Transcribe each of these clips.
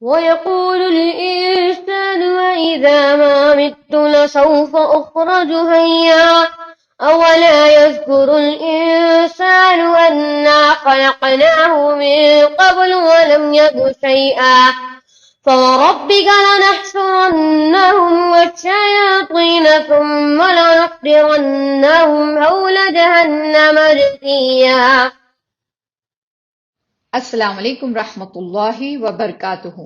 ويقول الإنسان وإذا ما مت لسوف أخرج حيا أولا يذكر الإنسان أنا خلقناه من قبل ولم يك شيئا فوربك لنحشرنهم والشياطين ثم لنحضرنهم حول جهنم جثيا. السلام علیکم رحمۃ اللہ وبرکاتہ۔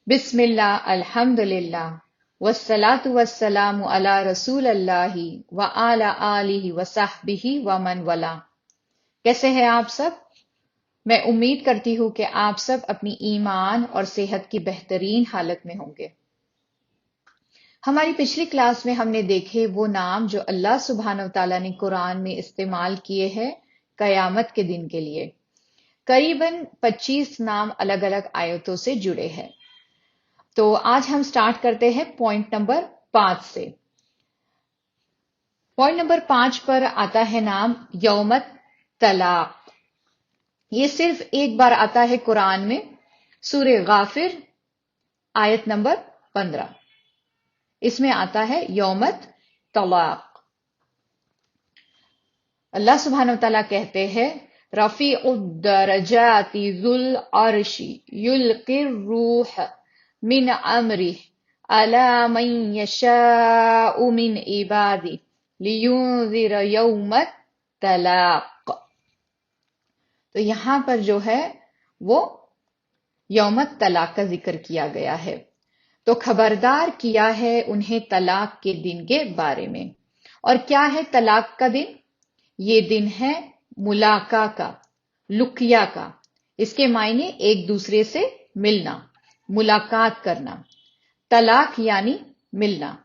بسم اللہ، الحمد للہ، والصلاة والسلام علی رسول اللہ وعلی آلہ وصحبہ ومن والا۔ کیسے ہیں آپ سب؟ میں امید کرتی ہوں کہ آپ سب اپنی ایمان اور صحت کی بہترین حالت میں ہوں گے۔ ہماری پچھلی کلاس میں ہم نے دیکھے وہ نام جو اللہ سبحانہ و تعالیٰ نے قرآن میں استعمال کیے ہیں قیامت کے دن کے لیے۔ قریباً 25 نام الگ الگ آیتوں سے جڑے ہیں۔ تو آج ہم سٹارٹ کرتے ہیں پوائنٹ نمبر 5 سے۔ پوائنٹ نمبر 5 پر آتا ہے نام یوم طلاق۔ یہ صرف ایک بار آتا ہے قرآن میں، سورہ غافر آیت نمبر 15۔ اس میں آتا ہے یوم طلاق۔ اللہ سبحانہ و تعالیٰ کہتے ہیں رفیع الدرجات ذو العرش یلقی الروح من امرہ علی من یشاء من عبادہ لینذر یوم الطلاق۔ تو یہاں پر جو ہے وہ یوم طلاق کا ذکر کیا گیا ہے، تو خبردار کیا ہے انہیں طلاق کے دن کے بارے میں۔ اور کیا ہے طلاق کا دن؟ یہ دن ہے ملاقہ کا، لقیہ کا۔ اس کے معنی ایک دوسرے سے ملنا، ملاقات کرنا۔ طلاق یعنی ملنا،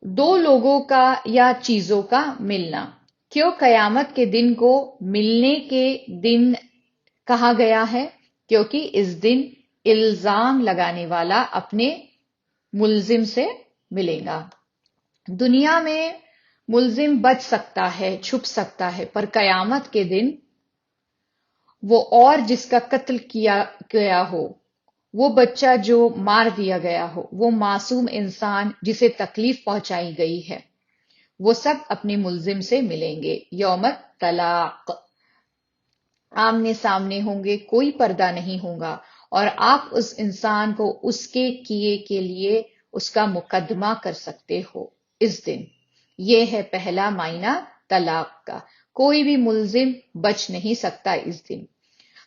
دو لوگوں کا یا چیزوں کا ملنا۔ کیوں قیامت کے دن کو ملنے کے دن کہا گیا ہے؟ کیونکہ اس دن الزام لگانے والا اپنے ملزم سے ملے گا۔ دنیا میں ملزم بچ سکتا ہے، چھپ سکتا ہے، پر قیامت کے دن وہ اور جس کا قتل کیا گیا ہو، وہ بچہ جو مار دیا گیا ہو، وہ معصوم انسان جسے تکلیف پہنچائی گئی ہے، وہ سب اپنے ملزم سے ملیں گے۔ یوم طلاق، آمنے سامنے ہوں گے، کوئی پردہ نہیں ہوگا، اور آپ اس انسان کو اس کے کیے کے لیے اس کا مقدمہ کر سکتے ہو اس دن۔ یہ ہے پہلا معنی طلاق کا، کوئی بھی ملزم بچ نہیں سکتا اس دن۔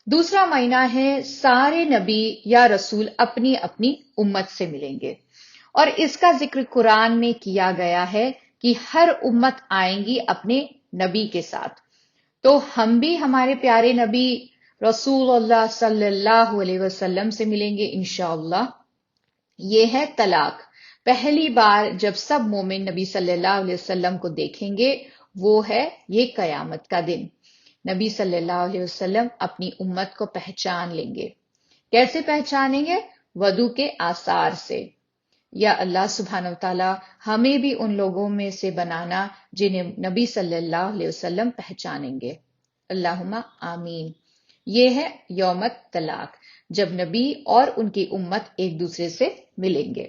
دوسرا معنی ہے سارے نبی یا رسول اپنی اپنی امت سے ملیں گے، اور اس کا ذکر قرآن میں کیا گیا ہے کہ ہر امت آئیں گی اپنے نبی کے ساتھ۔ تو ہم بھی ہمارے پیارے نبی رسول اللہ صلی اللہ علیہ وسلم سے ملیں گے انشاءاللہ۔ یہ ہے طلاق۔ پہلی بار جب سب مومن نبی صلی اللہ علیہ وسلم کو دیکھیں گے وہ ہے یہ قیامت کا دن۔ نبی صلی اللہ علیہ وسلم اپنی امت کو پہچان لیں گے۔ کیسے پہچانیں گے؟ وضو کے آثار سے۔ یا اللہ سبحانہ وتعالی ہمیں بھی ان لوگوں میں سے بنانا جنہیں نبی صلی اللہ علیہ وسلم پہچانیں گے۔ اللہم آمین۔ یہ ہے یوم طلاق، جب نبی اور ان کی امت ایک دوسرے سے ملیں گے۔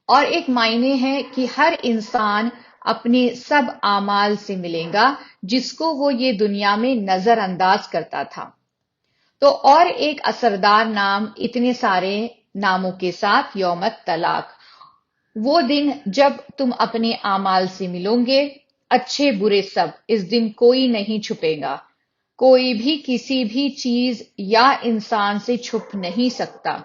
اور ایک معنی ہے کہ ہر انسان اپنے سب اعمال سے ملے گا جس کو وہ یہ دنیا میں نظر انداز کرتا تھا۔ تو اور ایک اثردار نام اتنے سارے ناموں کے ساتھ یوم طلاق، وہ دن جب تم اپنے اعمال سے ملو گے، اچھے برے سب۔ اس دن کوئی نہیں چھپے گا، کوئی بھی کسی بھی چیز یا انسان سے چھپ نہیں سکتا،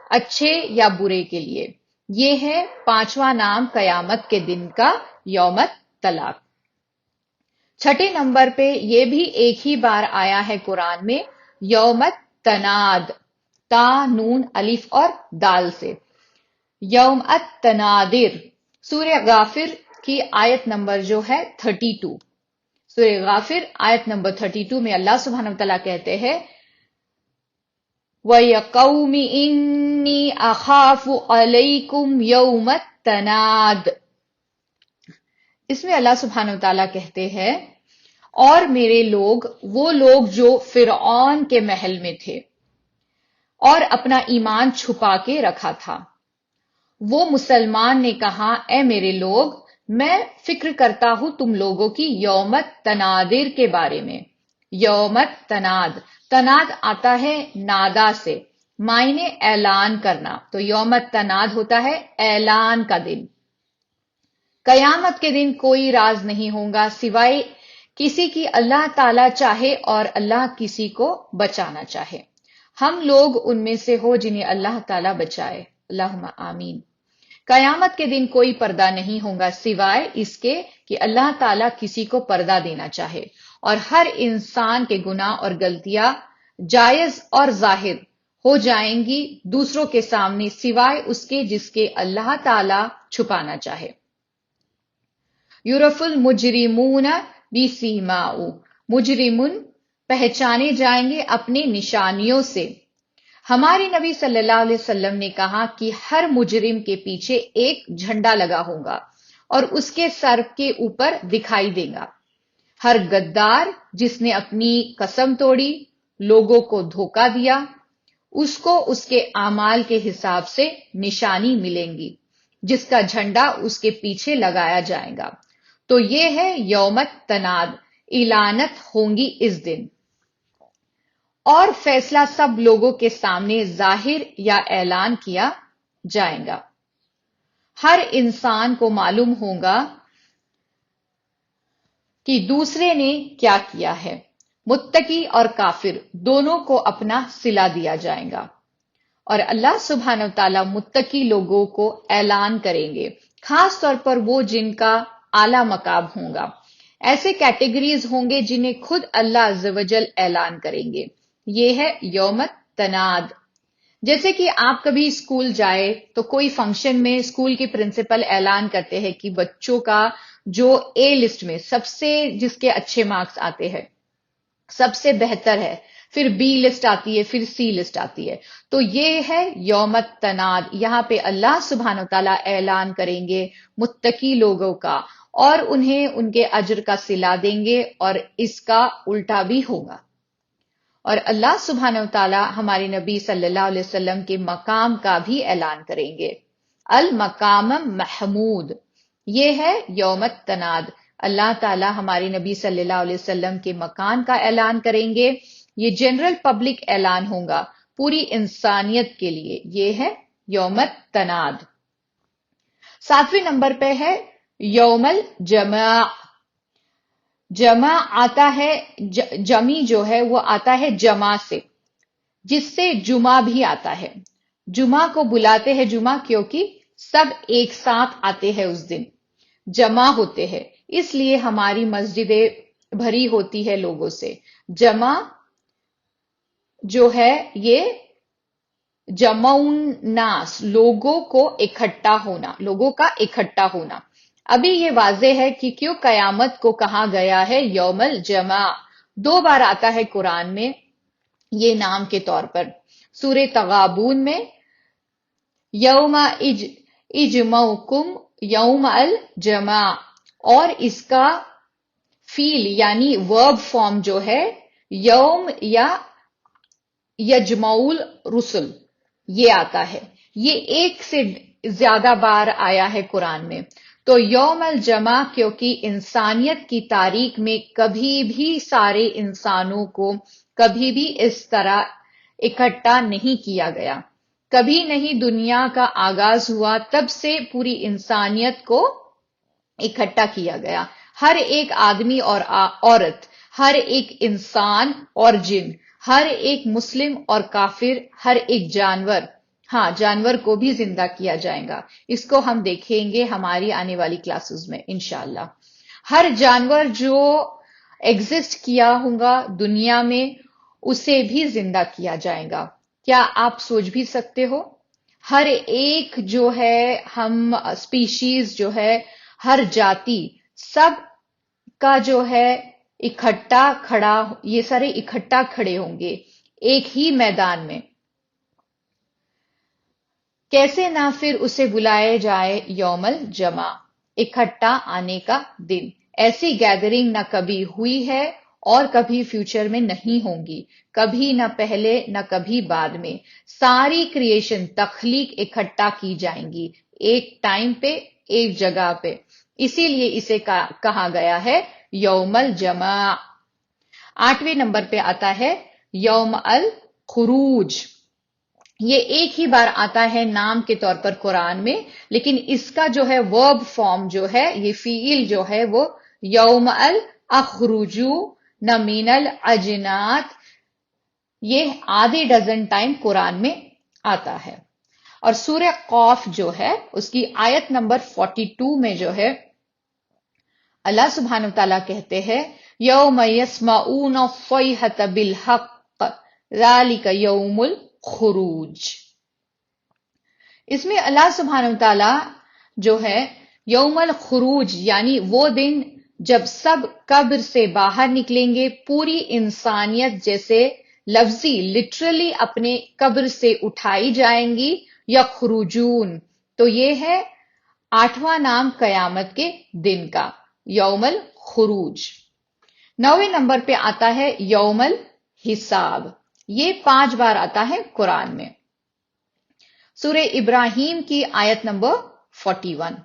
اچھے یا برے کے لیے۔ یہ ہے 5واں نام قیامت کے دن کا، یوم طلاق۔ چھٹے نمبر پہ یہ بھی ایک ہی بار آیا ہے قرآن میں، یوم تناد، تا نون الف اور دال سے۔ یوم التنادر، سورہ غافر کی آیت نمبر جو ہے 32۔ سورہ غافر آیت نمبر 32 میں اللہ سبحانہ وتعالیٰ کہتے ہیں وَيَا قَوْمِ إِنِّي أَخَافُ عَلَيْكُمْ يَوْمَ التَّنَادِ۔ اس میں اللہ سبحانہ وتعالیٰ کہتے ہیں اور میرے لوگ، وہ لوگ جو فرعون کے محل میں تھے، اور اپنا ایمان چھپا کے رکھا تھا۔ وہ مسلمان نے کہا اے میرے لوگ، میں فکر کرتا ہوں تم لوگوں کی یوم تنادر کے بارے میں۔ یوم تناد، تناد آتا ہے نادا سے، معنی اعلان کرنا، تو یوم تناد ہوتا ہے اعلان کا دن۔ قیامت کے دن کوئی راز نہیں ہوگا سوائے کسی کی اللہ تعالیٰ چاہے اور اللہ کسی کو بچانا چاہے۔ ہم لوگ ان میں سے ہو جنہیں اللہ تعالیٰ بچائے، اللہم آمین۔ قیامت کے دن کوئی پردہ نہیں ہوگا سوائے اس کے کہ اللہ تعالیٰ کسی کو پردہ دینا چاہے، اور ہر انسان کے گناہ اور غلطیاں جائز اور ظاہر ہو جائیں گی دوسروں کے سامنے سوائے اس کے جس کے اللہ تعالیٰ چھپانا چاہے۔ یعرف المجرمون بسیماہم، مجرمون پہچانے جائیں گے اپنی نشانیوں سے۔ ہمارے نبی صلی اللہ علیہ وسلم نے کہا کہ ہر مجرم کے پیچھے ایک جھنڈا لگا ہوگا اور اس کے سر کے اوپر دکھائی دے گا۔ ہر غدار جس نے اپنی قسم توڑی، لوگوں کو دھوکہ دیا، اس کو اس کے اعمال کے حساب سے نشانی ملیں گی جس کا جھنڈا اس کے پیچھے لگایا جائے گا۔ تو یہ ہے یوم تناد، اعلانت ہوں گی اس دن، اور فیصلہ سب لوگوں کے سامنے ظاہر یا اعلان کیا جائے گا۔ ہر انسان کو معلوم ہوگا کہ دوسرے نے کیا کیا ہے۔ متقی اور کافر دونوں کو اپنا صلہ دیا جائے گا، اور اللہ سبحانہ وتعالیٰ متقی لوگوں کو اعلان کریں گے، خاص طور پر وہ جن کا اعلیٰ مقام ہوگا۔ ایسے کیٹیگریز ہوں گے جنہیں خود اللہ عز و جل اعلان کریں گے۔ یہ ہے یوم تناد۔ جیسے کہ آپ کبھی اسکول جائے تو کوئی فنکشن میں اسکول کے پرنسپل اعلان کرتے ہیں کہ بچوں کا جو اے لسٹ میں سب سے جس کے اچھے مارکس آتے ہیں، سب سے بہتر ہے، پھر بی لسٹ آتی ہے، پھر سی لسٹ آتی ہے، تو یہ ہے یوم تناد۔ یہاں پہ اللہ سبحانہ وتعالیٰ اعلان کریں گے متقی لوگوں کا، اور انہیں ان کے اجر کا صلہ دیں گے، اور اس کا الٹا بھی ہوگا۔ اور اللہ سبحانہ وتعالیٰ ہمارے نبی صلی اللہ علیہ وسلم کے مقام کا بھی اعلان کریں گے، المقام محمود۔ یہ ہے یوم تناد، اللہ تعالیٰ ہمارے نبی صلی اللہ علیہ وسلم کے مکان کا اعلان کریں گے۔ یہ جنرل پبلک اعلان ہوگا پوری انسانیت کے لیے۔ یہ ہے یوم تناد۔ 7ویں نمبر پہ ہے یوم الجمع۔ جمع آتا ہے، جمی جو ہے وہ آتا ہے جمع سے، جس سے جمعہ بھی آتا ہے۔ جمعہ کو بلاتے ہیں جمعہ کیونکہ سب ایک ساتھ آتے ہیں اس دن، جمع ہوتے ہیں، اس لیے ہماری مسجدیں بھری ہوتی ہے لوگوں سے۔ جمع جو ہے یہ جمع الناس، لوگوں کو اکٹھا ہونا، لوگوں کا اکٹھا ہونا۔ ابھی یہ واضح ہے کہ کیوں قیامت کو کہا گیا ہے یوم الجمع۔ 2 بار آتا ہے قرآن میں یہ نام کے طور پر، سورہ تغابن میں یوم اجمعکم یوم الجمع، اور اس کا فیل یعنی ورب فارم جو ہے یوم یا یجمع الرسل، یہ آتا ہے۔ یہ 1 سے زیادہ بار آیا ہے قرآن میں۔ تو یوم الجمع کیونکہ انسانیت کی تاریخ میں کبھی بھی سارے انسانوں کو کبھی بھی اس طرح اکٹھا نہیں کیا گیا، کبھی نہیں دنیا کا آغاز ہوا تب سے پوری انسانیت کو اکٹھا کیا گیا۔ ہر ایک آدمی اور عورت، ہر ایک انسان اور جن، ہر ایک مسلم اور کافر، ہر ایک جانور، ہاں جانور کو بھی زندہ کیا جائے گا۔ اس کو ہم دیکھیں گے ہماری آنے والی کلاسز میں انشاءاللہ۔ ہر جانور جو ایگزسٹ کیا ہوگا دنیا میں اسے بھی زندہ کیا جائے گا۔ کیا آپ سوچ بھی سکتے ہو؟ ہر ایک جو ہے، ہم اسپیشیز جو ہے، ہر جاتی، سب کا جو ہے اکٹھا کھڑا، یہ سارے اکٹھا کھڑے ہوں گے ایک ہی میدان میں۔ کیسے نہ پھر اسے بلائے جائے یوم الجمع، اکٹھا آنے کا دن۔ ایسی گیدرنگ نہ کبھی ہوئی ہے اور کبھی فیوچر میں نہیں ہوں گی، کبھی نہ پہلے نہ کبھی بعد میں۔ ساری کریشن تخلیق اکٹھا کی جائیں گی ایک ٹائم پہ، ایک جگہ پہ، اسی لیے اسے کہا گیا ہے یوم الجمع۔ 8ویں نمبر پہ آتا ہے یوم الخروج۔ یہ ایک ہی بار آتا ہے نام کے طور پر قرآن میں، لیکن اس کا جو ہے ورب فارم جو ہے، یہ فعل جو ہے وہ یوم الاخرجو من الاجنات، یہ آدھے ڈزن ٹائم قرآن میں آتا ہے۔ اور سورہ قاف جو ہے اس کی آیت نمبر 42 میں جو ہے اللہ سبحانہ وتعالیٰ کہتے ہیں یوم یسمعون الصیحۃ بالحق ذالک یوم الخروج۔ اس میں اللہ سبحانہ وتعالیٰ جو ہے یوم الخروج یعنی وہ دن جب سب قبر سے باہر نکلیں گے، پوری انسانیت جیسے لفظی لٹرلی اپنے قبر سے اٹھائی جائیں گی، یخرجون، تو یہ ہے 8واں نام قیامت کے دن کا، یوم الخروج۔ 9ویں نمبر پہ آتا ہے یوم الحساب، یہ 5 بار آتا ہے قرآن میں۔ سورہ ابراہیم کی آیت نمبر 41،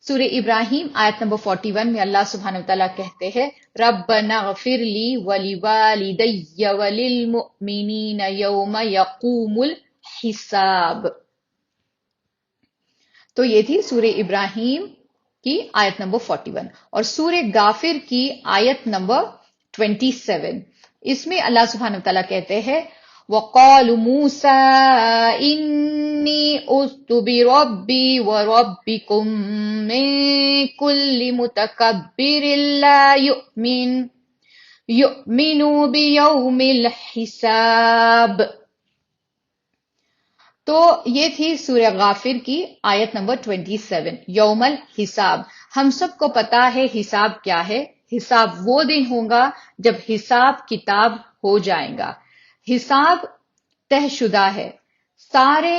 سورہ ابراہیم آیت نمبر 41 میں اللہ سبحانہ وتعالیٰ کہتے ہیں ربنا اغفر لی ولوالدی وللمؤمنین یوم یقوم الحساب۔ تو یہ تھی سورہ ابراہیم کی آیت نمبر 41۔ اور سورہ غافر کی آیت نمبر 27، اس میں اللہ سبحانہ وتعالیٰ کہتے ہیں وَقَالُ مُوسَىٰ إِنِّي عُذْتُ بِرَبِّي وَرَبِّكُم مِّن كُلِّ مُتَكَبِّرٍ لَّا يُؤْمِنُ بِيَوْمِ الْحِسَابِ۔ تو یہ تھی سورہ غافر کی آیت نمبر 27، یوم الحساب۔ ہم سب کو پتا ہے حساب کیا ہے، حساب وہ دن ہوگا جب حساب کتاب ہو جائے گا۔ حساب طے شدہ ہے، سارے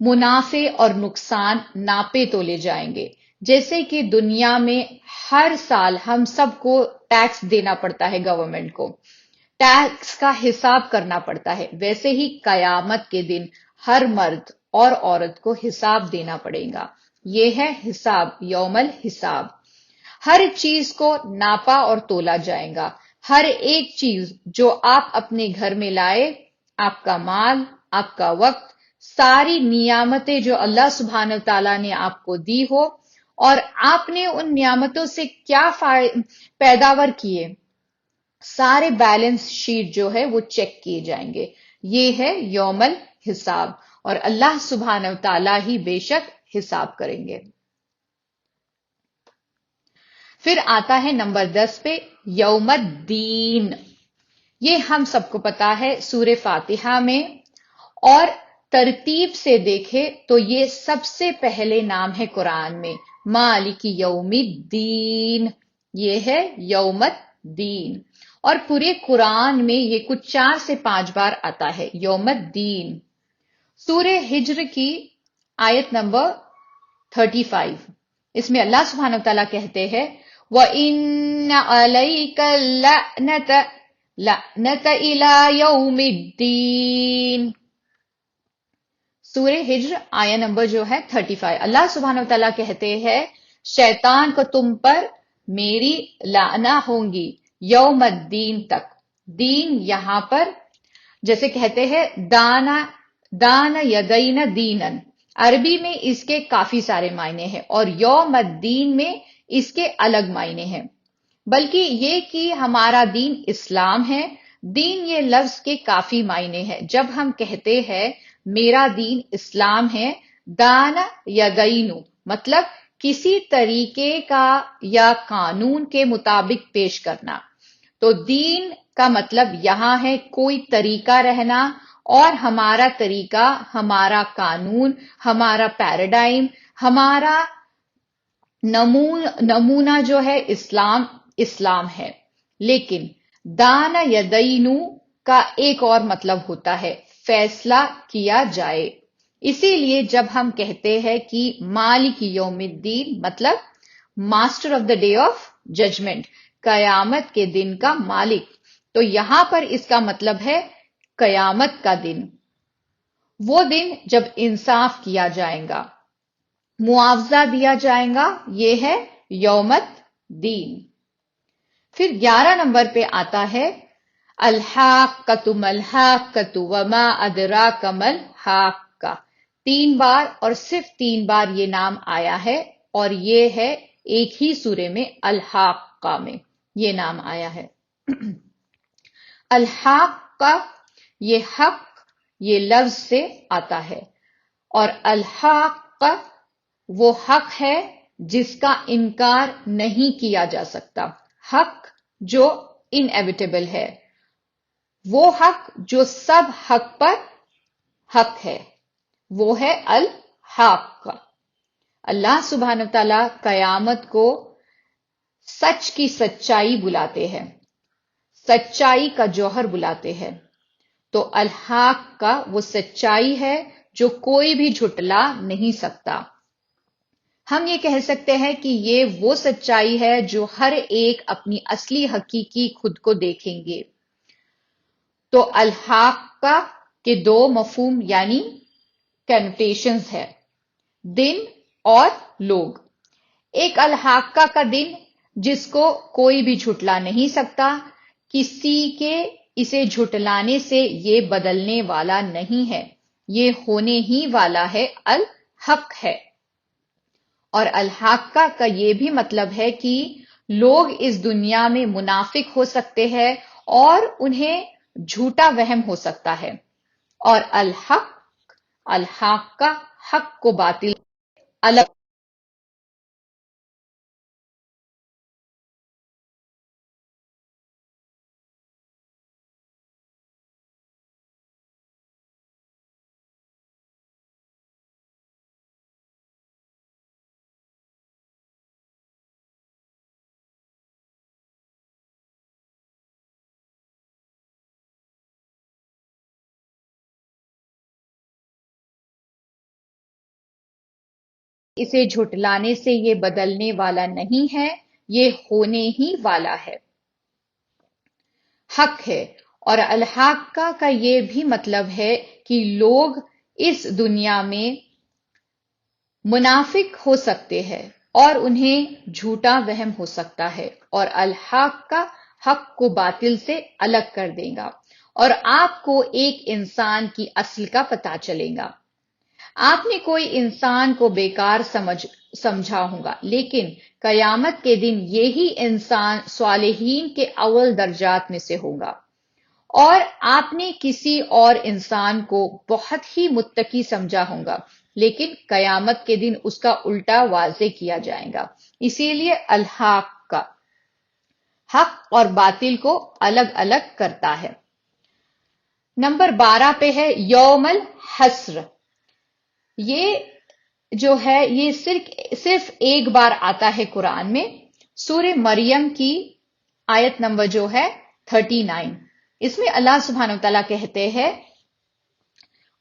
منافع اور نقصان ناپے تولے جائیں گے۔ جیسے کہ دنیا میں ہر سال ہم سب کو ٹیکس دینا پڑتا ہے، گورنمنٹ کو ٹیکس کا حساب کرنا پڑتا ہے، ویسے ہی قیامت کے دن ہر مرد اور عورت کو حساب دینا پڑے گا۔ یہ ہے حساب، یوم الحساب۔ ہر چیز کو ناپا اور تولا جائے گا، ہر ایک چیز جو آپ اپنے گھر میں لائے، آپ کا مال، آپ کا وقت، ساری نعمتیں جو اللہ سبحانہ تعالیٰ نے آپ کو دی ہو، اور آپ نے ان نعمتوں سے کیا پیداوار کیے، سارے بیلنس شیٹ جو ہے وہ چیک کیے جائیں گے۔ یہ ہے یوم الحساب، اور اللہ سبحانہ تعالیٰ ہی بے شک حساب کریں گے۔ پھر آتا ہے نمبر 10 پہ یوم الدین۔ یہ ہم سب کو پتا ہے سورہ فاتحہ میں، اور ترتیب سے دیکھے تو یہ سب سے پہلے نام ہے قرآن میں، مالک یوم الدین، یہ ہے یوم الدین۔ اور پورے قرآن میں یہ کچھ 4 سے 5 بار آتا ہے یوم الدین۔ سورہ ہجر کی آیت نمبر 35، اس میں اللہ سبحانہ وتعالیٰ کہتے ہیں وَإِنَّ عَلَيْكَ اللَّعْنَةَ إِلَىٰ يَوْمِ الدِّينِ۔ سورہ ہجر آیت نمبر جو ہے 35، اللہ سبحانہ وتعالیٰ کہتے ہیں شیطان کو تم پر میری لعنہ ہوں گی یوم الدین تک۔ دین یہاں پر جیسے کہتے ہیں دان یدین دینن، عربی میں اس کے کافی سارے معنی ہیں، اور یوم الدین میں اس کے الگ معنی ہیں۔ بلکہ یہ کہ ہمارا دین اسلام ہے، دین یہ لفظ کے کافی معنی ہے۔ جب ہم کہتے ہیں میرا دین اسلام ہے، دان یا دینو مطلب کسی طریقے کا یا قانون کے مطابق پیش کرنا، تو دین کا مطلب یہاں ہے کوئی طریقہ رہنا، اور ہمارا طریقہ، ہمارا قانون، ہمارا پیراڈائم، ہمارا نمونہ جو ہے اسلام ہے۔ لیکن دان یا دینو کا ایک اور مطلب ہوتا ہے فیصلہ کیا جائے۔ اسی لیے جب ہم کہتے ہیں کہ مالک یوم الدین مطلب master of the day of judgement, قیامت کے دن کا مالک. تو یہاں پر اس کا مطلب ہے قیامت کا دن، وہ دن جب انصاف کیا جائے گا، معاوضہ دیا جائے گا، یہ ہے یوم الدین. پھر 11 نمبر پہ آتا ہے الحاقۃ ملحاقۃ وما ادراک ملحاقہ. 3 بار اور صرف 3 بار یہ نام آیا ہے، اور یہ ہے ایک ہی سورے میں الحاقہ میں یہ نام آیا ہے. الحاقہ یہ حق یہ لفظ سے آتا ہے، اور الحاق وہ حق ہے جس کا انکار نہیں کیا جا سکتا، حق جو انیویٹیبل ہے، وہ حق جو سب حق پر حق ہے، وہ ہے الحاق. اللہ سبحانہ وتعالی قیامت کو سچ کی سچائی بلاتے ہیں، سچائی کا جوہر بلاتے ہیں. تو الحاق کا وہ سچائی ہے جو کوئی بھی جھٹلا نہیں سکتا. ہم یہ کہہ سکتے ہیں کہ یہ وہ سچائی ہے جو ہر ایک اپنی اصلی حقیقی خود کو دیکھیں گے. تو الحاق کے 2 مفہوم یعنی کنوٹیشنز ہے، دن اور لوگ. ایک الحاقہ کا دن جس کو کوئی بھی جھٹلا نہیں سکتا، کسی کے اسے جھٹلانے سے یہ بدلنے والا نہیں ہے، یہ ہونے ہی والا ہے، الحق ہے. اور الحاقہ کا یہ بھی مطلب ہے کہ لوگ اس دنیا میں منافق ہو سکتے ہیں اور انہیں جھوٹا وہم ہو سکتا ہے، اور الحق کا حق کو باطل الگ. اسے جھٹلانے سے یہ بدلنے والا نہیں ہے، یہ ہونے ہی والا ہے، حق ہے. اور الحاقہ کا یہ بھی مطلب ہے کہ لوگ اس دنیا میں منافق ہو سکتے ہیں اور انہیں جھوٹا وہم ہو سکتا ہے، اور الحق کا حق کو باطل سے الگ کر دے گا، اور آپ کو ایک انسان کی اصل کا پتہ چلے گا. آپ نے کوئی انسان کو بیکار سمجھا ہوگا، لیکن قیامت کے دن یہی انسان صالحین کے اول درجات میں سے ہوگا. اور آپ نے کسی اور انسان کو بہت ہی متقی سمجھا ہوگا، لیکن قیامت کے دن اس کا الٹا واضح کیا جائے گا. اسی لیے الحاق کا حق اور باطل کو الگ الگ کرتا ہے. نمبر 12 پہ ہے یوم الحسر. یہ جو ہے یہ صرف ایک بار آتا ہے قرآن میں، سورہ مریم کی آیت نمبر جو ہے 39. اس میں اللہ سبحانہ وتعالیٰ کہتے ہیں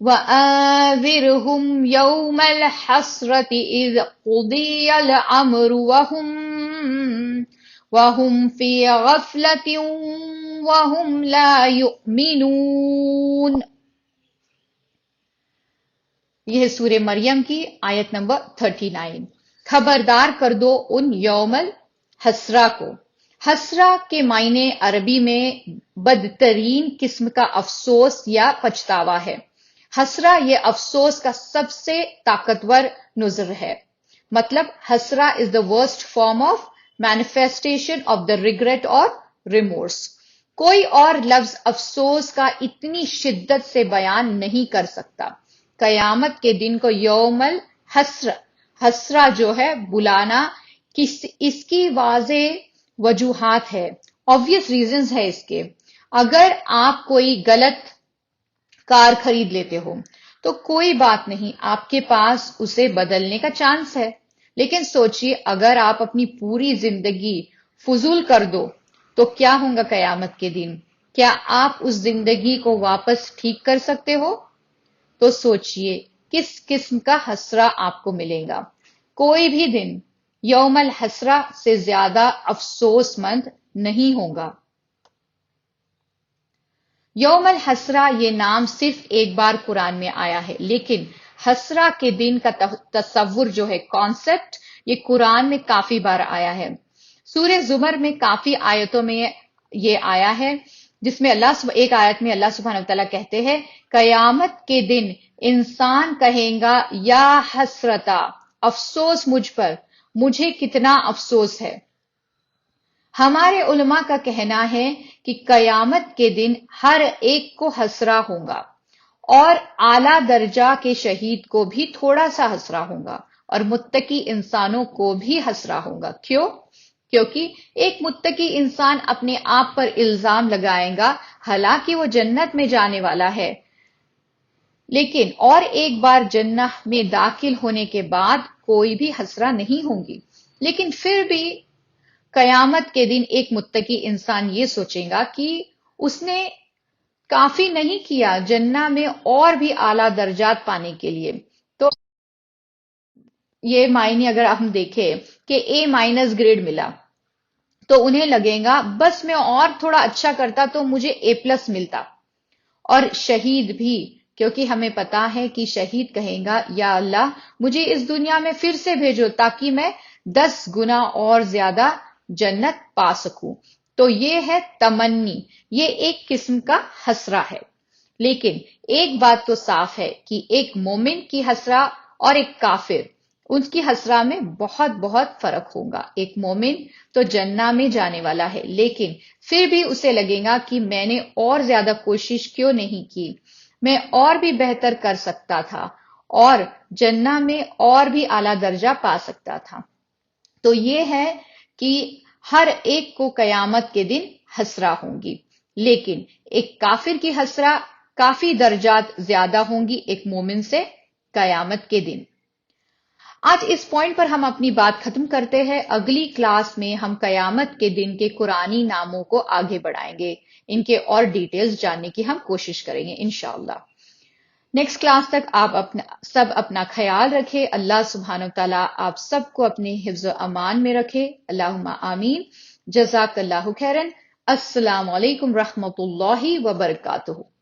وَأَنذِرْهُمْ يَوْمَ الْحَسْرَةِ إِذْ قُضِيَ الْأَمْرُ وَهُمْ فِي غَفْلَةٍ وَهُمْ لَا يُؤْمِنُونَ. یہ سورہ مریم کی آیت نمبر 39. خبردار کر دو ان یوم الحسرہ کو. حسرہ کے معنی عربی میں بدترین قسم کا افسوس یا پچھتاوا ہے. حسرہ یہ افسوس کا سب سے طاقتور نظر ہے. مطلب حسرہ از the worst form of manifestation of the regret or remorse. کوئی اور لفظ افسوس کا اتنی شدت سے بیان نہیں کر سکتا. قیامت کے دن کو یوم الحسر، حسرہ جو ہے بلانا، اس کی واضح وجوہات ہے، obvious reasons ہے اس کے. اگر آپ کوئی غلط کار خرید لیتے ہو تو کوئی بات نہیں، آپ کے پاس اسے بدلنے کا چانس ہے. لیکن سوچئے اگر آپ اپنی پوری زندگی فضول کر دو تو کیا ہوگا قیامت کے دن؟ کیا آپ اس زندگی کو واپس ٹھیک کر سکتے ہو؟ تو سوچئے کس قسم کا حسرہ آپ کو ملے گا. کوئی بھی دن یوم الحسرہ سے زیادہ افسوس مند نہیں ہوگا۔ یوم الحسرہ یہ نام صرف ایک بار قرآن میں آیا ہے، لیکن حسرہ کے دن کا تصور جو ہے، کانسیپٹ، یہ قرآن میں کافی بار آیا ہے۔ سورہ زمر میں کافی آیتوں میں یہ آیا ہے، جس میں ایک آیت میں اللہ سبحانہ وتعالیٰ کہتے ہیں قیامت کے دن انسان کہیں گا یا حسرتا، افسوس مجھ پر، مجھے کتنا افسوس ہے۔ ہمارے علماء کا کہنا ہے کہ قیامت کے دن ہر ایک کو حسرہ ہوگا، اور اعلیٰ درجہ کے شہید کو بھی تھوڑا سا حسرہ ہوگا، اور متقی انسانوں کو بھی حسرہ ہوگا۔ کیوں؟ کیونکہ ایک متقی انسان اپنے آپ پر الزام لگائے گا، حالانکہ وہ جنت میں جانے والا ہے، لیکن اور ایک بار جنت میں داخل ہونے کے بعد کوئی بھی حسرہ نہیں ہوگی۔ لیکن پھر بھی قیامت کے دن ایک متقی انسان یہ سوچے گا کہ اس نے کافی نہیں کیا جنت میں اور بھی اعلیٰ درجات پانے کے لیے۔ تو یہ معنی اگر ہم دیکھیں کہ A- گریڈ ملا، تو انہیں لگے گا بس میں اور تھوڑا اچھا کرتا تو مجھے A+ ملتا۔ اور شہید بھی، کیونکہ ہمیں پتا ہے کہ شہید کہے گا یا اللہ مجھے اس دنیا میں پھر سے بھیجو تاکہ میں 10 گنا اور زیادہ جنت پا سکوں۔ تو یہ ہے تمنی، یہ ایک قسم کا حسرہ ہے۔ لیکن ایک بات تو صاف ہے کہ ایک مومن کی حسرہ اور ایک کافر، ان کی حسرہ میں بہت بہت فرق ہوگا۔ ایک مومن تو جنت میں جانے والا ہے، لیکن پھر بھی اسے لگے گا کہ میں نے اور زیادہ کوشش کیوں نہیں کی، میں اور بھی بہتر کر سکتا تھا، اور جنت میں اور بھی اعلیٰ درجہ پا سکتا تھا۔ تو یہ ہے کہ ہر ایک کو قیامت کے دن حسرہ ہوں گی، لیکن ایک کافر کی حسرہ کافی درجات زیادہ ہوں گی ایک مومن سے قیامت کے دن۔ آج اس پوائنٹ پر ہم اپنی بات ختم کرتے ہیں۔ اگلی کلاس میں ہم قیامت کے دن کے قرآنی ناموں کو آگے بڑھائیں گے، ان کے اور ڈیٹیلز جاننے کی ہم کوشش کریں گے انشاءاللہ۔ نیکسٹ کلاس تک آپ سب اپنا خیال رکھیں۔ اللہ سبحانہ وتعالیٰ آپ سب کو اپنے حفظ و امان میں رکھے، اللہم آمین۔ جزاک اللہ خیرن۔ السلام علیکم ورحمۃ اللہ وبرکاتہ۔